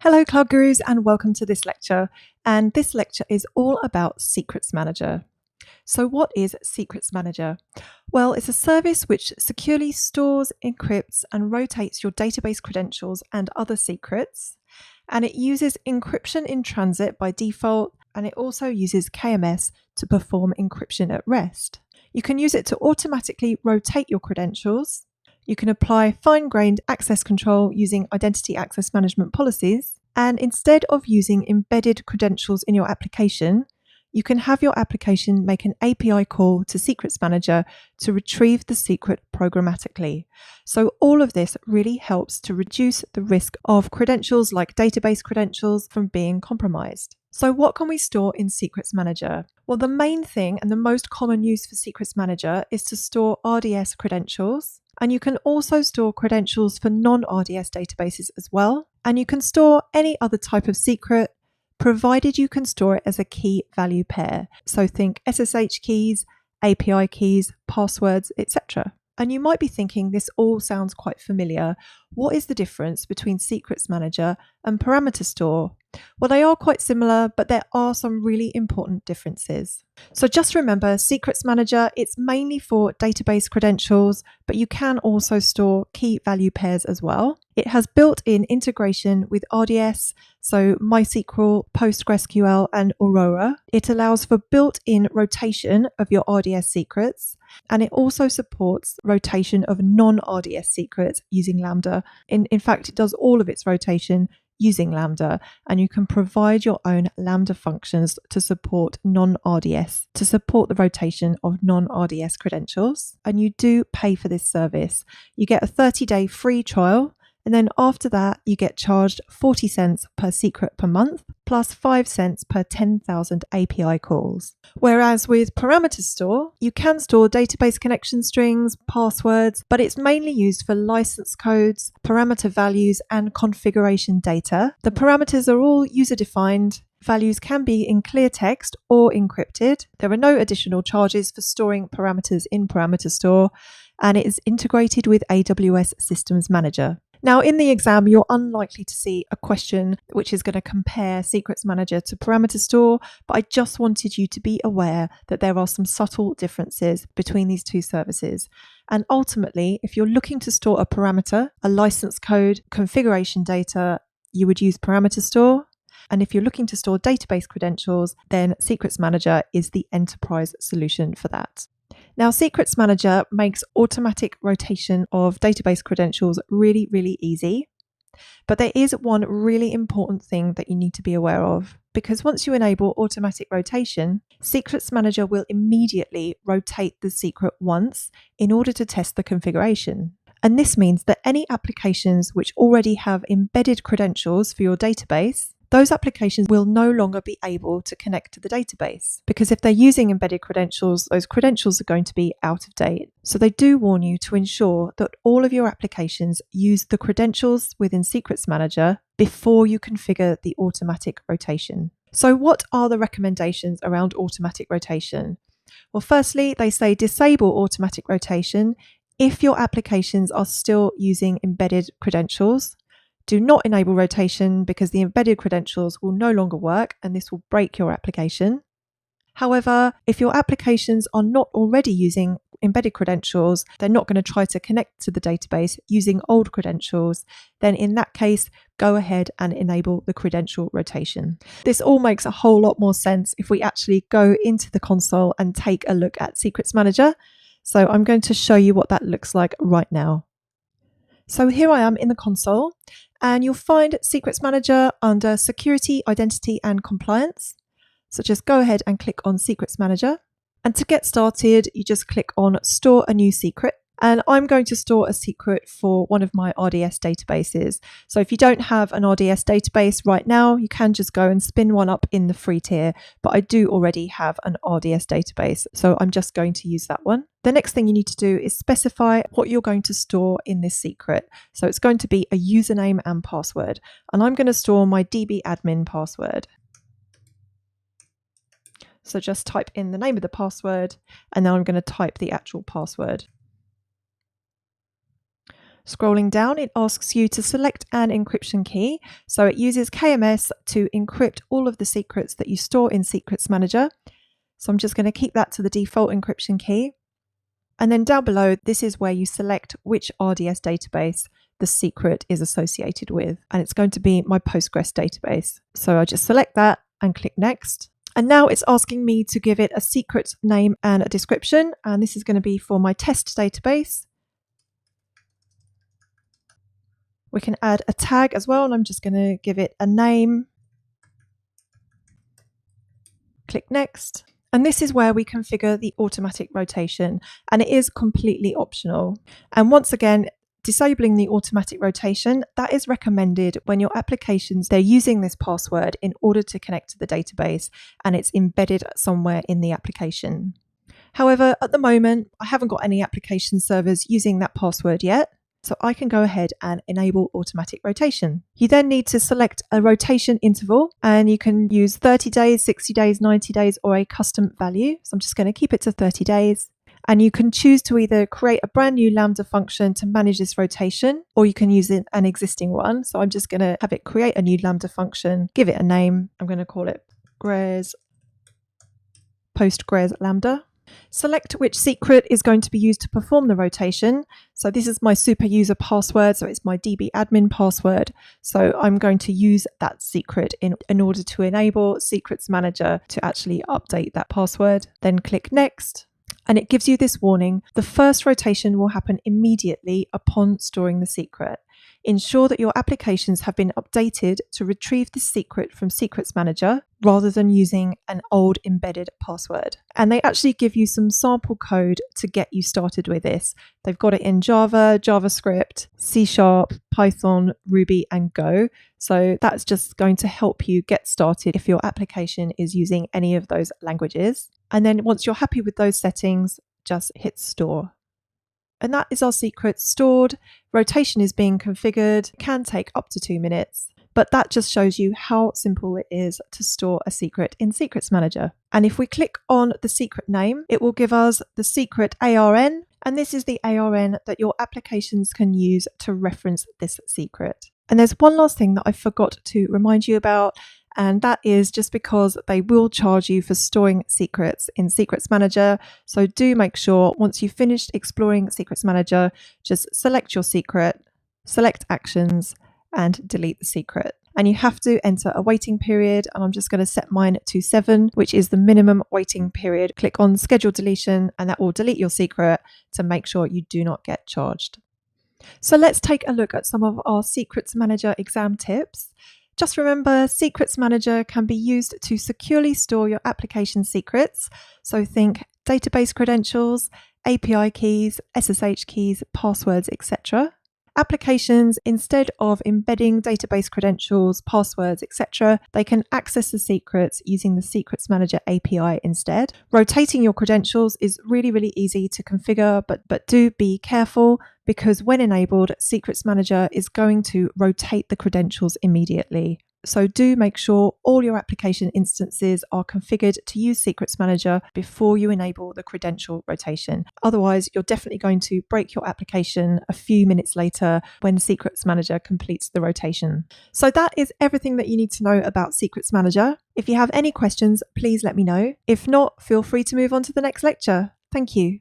Hello, Cloud Gurus, and welcome to this lecture. And this lecture is all about Secrets Manager. So what is Secrets Manager? Well, it's a service which securely stores, encrypts, and rotates your database credentials and other secrets. And it uses encryption in transit by default, and it also uses KMS to perform encryption at rest. You can use it to automatically rotate your credentials. You can apply fine-grained access control using identity access management policies. And instead of using embedded credentials in your application, you can have your application make an API call to Secrets Manager to retrieve the secret programmatically. So all of this really helps to reduce the risk of credentials like database credentials from being compromised. So what can we store in Secrets Manager? Well, the main thing and the most common use for Secrets Manager is to store RDS credentials. And you can also store credentials for non-RDS databases as well. And you can store any other type of secret, provided you can store it as a key value pair. So think SSH keys, API keys, passwords, etc. And you might be thinking this all sounds quite familiar. What is the difference between Secrets Manager and Parameter Store? Well, they are quite similar, but there are some really important differences. So just remember, Secrets Manager, it's mainly for database credentials, but you can also store key value pairs as well. It has built-in integration with RDS, so MySQL, PostgreSQL, and Aurora. It allows for built-in rotation of your RDS secrets, and it also supports rotation of non-RDS secrets using Lambda. In fact, it does all of its rotation using Lambda, and you can provide your own Lambda functions to support non-RDS, to support the rotation of non-RDS credentials. And you do pay for this service. You get a 30-day free trial, and then after that, you get charged 40 cents per secret per month, plus 5 cents per 10,000 API calls. Whereas with Parameter Store, you can store database connection strings, passwords, but it's mainly used for license codes, parameter values, and configuration data. The parameters are all user-defined. Values can be in clear text or encrypted. There are no additional charges for storing parameters in Parameter Store, and it is integrated with AWS Systems Manager. Now, in the exam, you're unlikely to see a question which is going to compare Secrets Manager to Parameter Store, but I just wanted you to be aware that there are some subtle differences between these two services. And ultimately, if you're looking to store a parameter, a license code, configuration data, you would use Parameter Store. And if you're looking to store database credentials, then Secrets Manager is the enterprise solution for that. Now, Secrets Manager makes automatic rotation of database credentials really, really easy. But there is one really important thing that you need to be aware of, because once you enable automatic rotation, Secrets Manager will immediately rotate the secret once in order to test the configuration. And this means that any applications which already have embedded credentials for your database, those applications will no longer be able to connect to the database, because if they're using embedded credentials, those credentials are going to be out of date. So they do warn you to ensure that all of your applications use the credentials within Secrets Manager before you configure the automatic rotation. So what are the recommendations around automatic rotation? Well, firstly, they say disable automatic rotation if your applications are still using embedded credentials. Do not enable rotation because the embedded credentials will no longer work and this will break your application. However, if your applications are not already using embedded credentials, they're not going to try to connect to the database using old credentials, then in that case, go ahead and enable the credential rotation. This all makes a whole lot more sense if we actually go into the console and take a look at Secrets Manager. So I'm going to show you what that looks like right now. So here I am in the console, and you'll find Secrets Manager under Security, Identity and Compliance. So just go ahead and click on Secrets Manager. And to get started, you just click on Store a New Secret. And I'm going to store a secret for one of my RDS databases. So if you don't have an RDS database right now, you can just go and spin one up in the free tier. But I do already have an RDS database, so I'm just going to use that one. The next thing you need to do is specify what you're going to store in this secret. So it's going to be a username and password. And I'm going to store my DB admin password. So just type in the name of the password, and then I'm going to type the actual password. Scrolling down, it asks you to select an encryption key. So it uses KMS to encrypt all of the secrets that you store in Secrets Manager. So I'm just going to keep that to the default encryption key. And then down below, this is where you select which RDS database the secret is associated with. And it's going to be my Postgres database. So I just select that and click Next. And now it's asking me to give it a secret name and a description. And this is going to be for my test database. We can add a tag as well, and I'm just going to give it a name. Click Next. And this is where we configure the automatic rotation, and it is completely optional. And once again, disabling the automatic rotation, that is recommended when your applications, they're using this password in order to connect to the database and it's embedded somewhere in the application. However, at the moment, I haven't got any application servers using that password yet. So I can go ahead and enable automatic rotation. You then need to select a rotation interval, and you can use 30 days, 60 days, 90 days, or a custom value. So I'm just going to keep it to 30 days. And you can choose to either create a brand new Lambda function to manage this rotation, or you can use an existing one. So I'm just going to have it create a new Lambda function, give it a name. I'm going to call it Postgres Lambda. Select which secret is going to be used to perform the rotation. So this is my super user password, so it's my DB admin password. So I'm going to use that secret in order to enable Secrets Manager to actually update that password. Then click Next, and it gives you this warning. The first rotation will happen immediately upon storing the secret. Ensure that your applications have been updated to retrieve this secret from Secrets Manager rather than using an old embedded password. And they actually give you some sample code to get you started with this. They've got it in Java, JavaScript, C#, Python, Ruby, and Go. So that's just going to help you get started if your application is using any of those languages. And then once you're happy with those settings, just hit Store. And that is our secret stored. Rotation is being configured. It can take up to 2 minutes, but that just shows you how simple it is to store a secret in Secrets Manager. And if we click on the secret name, it will give us the secret ARN, and this is the ARN that your applications can use to reference this secret. And there's one last thing that I forgot to remind you about, and that is just because they will charge you for storing secrets in Secrets Manager. So do make sure once you've finished exploring Secrets Manager, just select your secret, select actions, and delete the secret. And you have to enter a waiting period, and I'm just going to set mine to 7, which is the minimum waiting period. Click on Schedule Deletion, and that will delete your secret to make sure you do not get charged. So let's take a look at some of our Secrets Manager exam tips. Just remember, Secrets Manager can be used to securely store your application secrets. So think database credentials, API keys, SSH keys, passwords, etc. Applications, instead of embedding database credentials, passwords, etc., they can access the secrets using the Secrets Manager API instead. Rotating your credentials is really easy to configure, but do be careful, because when enabled, Secrets Manager is going to rotate the credentials immediately. So do make sure all your application instances are configured to use Secrets Manager before you enable the credential rotation. Otherwise, you're definitely going to break your application a few minutes later when Secrets Manager completes the rotation. So that is everything that you need to know about Secrets Manager. If you have any questions, please let me know. If not, feel free to move on to the next lecture. Thank you.